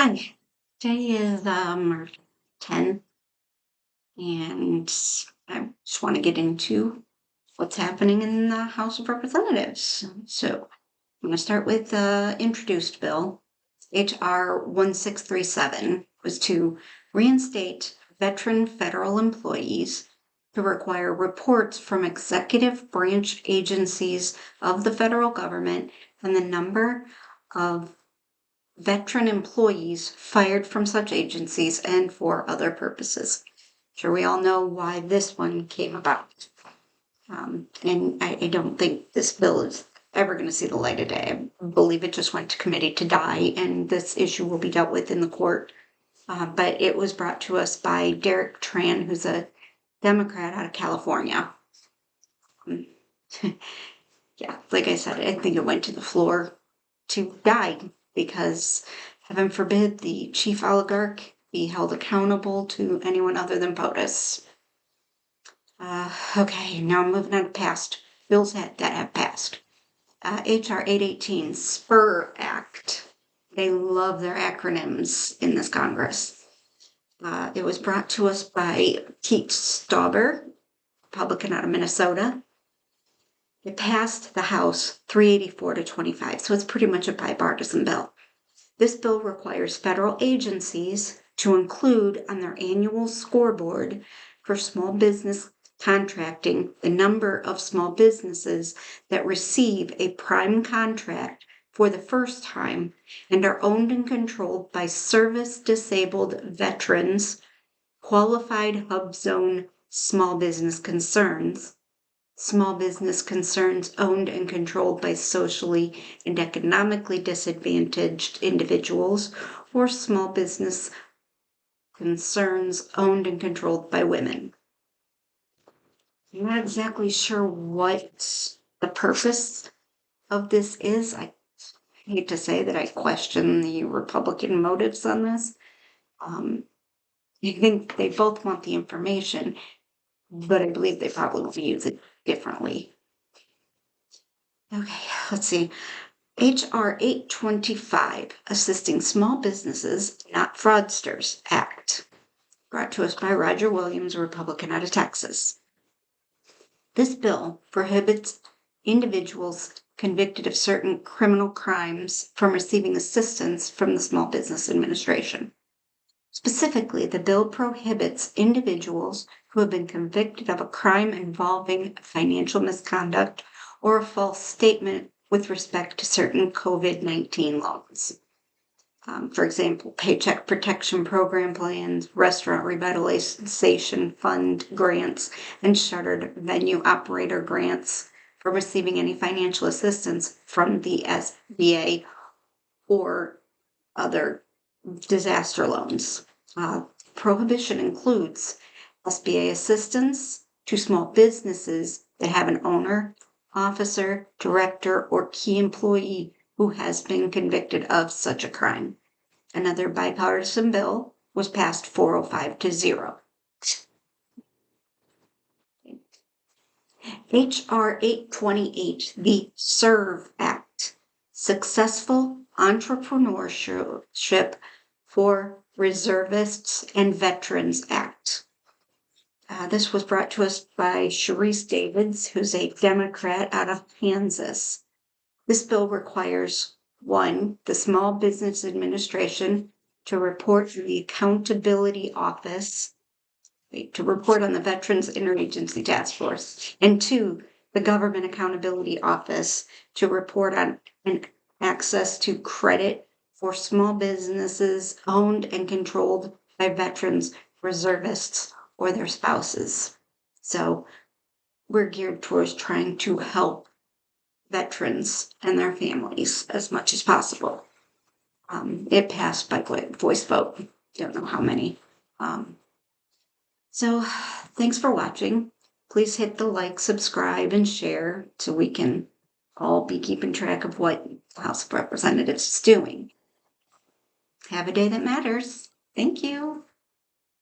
Hi, today is March 10, and I just want to get into what's happening in the House of Representatives. So I'm going to start with the introduced bill. H.R. 1637 was to reinstate veteran federal employees to require reports from executive branch agencies of the federal government on the number of veteran employees fired from such agencies and for other purposes. Sure, we all know why this one came about. And I don't think this bill is ever going to see the light of day. I believe it just went to committee to die, and this issue will be dealt with in the court. But it was brought to us by Derek Tran, who's a Democrat out of California. Yeah, like I said, I think it went to the floor to die because, heaven forbid, the chief oligarch be held accountable to anyone other than POTUS. Okay, now I'm moving on to past bills that have passed. H.R. 818, SPUR Act. They love their acronyms in this Congress. It was brought to us by Pete Stauber, Republican out of Minnesota. It passed the House 384 to 25, so it's pretty much a bipartisan bill. This bill requires federal agencies to include on their annual scoreboard for small business contracting the number of small businesses that receive a prime contract for the first time and are owned and controlled by service-disabled veterans, qualified hub zone small business concerns owned and controlled by socially and economically disadvantaged individuals, or small business concerns owned and controlled by women. I'm not exactly sure what the purpose of this is. I hate to say that I question the Republican motives on this. I think they both want the information, but I believe they probably will use it differently. Okay, let's see. H.R. 825, Assisting Small Businesses, Not Fraudsters Act, brought to us by Roger Williams, a Republican out of Texas. This bill prohibits individuals convicted of certain criminal crimes from receiving assistance from the Small Business Administration. Specifically, the bill prohibits individuals who have been convicted of a crime involving financial misconduct or a false statement with respect to certain COVID-19 loans. For example, Paycheck Protection Program plans, Restaurant Revitalization Fund grants, and shuttered venue operator grants from receiving any financial assistance from the SBA or other disaster loans. Prohibition includes SBA assistance to small businesses that have an owner, officer, director, or key employee who has been convicted of such a crime. Another bipartisan bill was passed 405 to 0. H.R. 828, the SERV Act, Successful Entrepreneurship for Reservists and Veterans Act. This was brought to us by Sharice Davids, who's a Democrat out of Kansas. This bill requires, 1, the Small Business Administration to report to the Accountability Office, to report on the Veterans Interagency Task Force, and 2, the Government Accountability Office to report on access to credit for small businesses owned and controlled by veterans, reservists, or their spouses. So we're geared towards trying to help veterans and their families as much as possible. It passed by voice vote. Don't know how many. So thanks for watching. Please hit the like, subscribe, and share so we can all be keeping track of what the House of Representatives is doing. Have a day that matters. Thank you.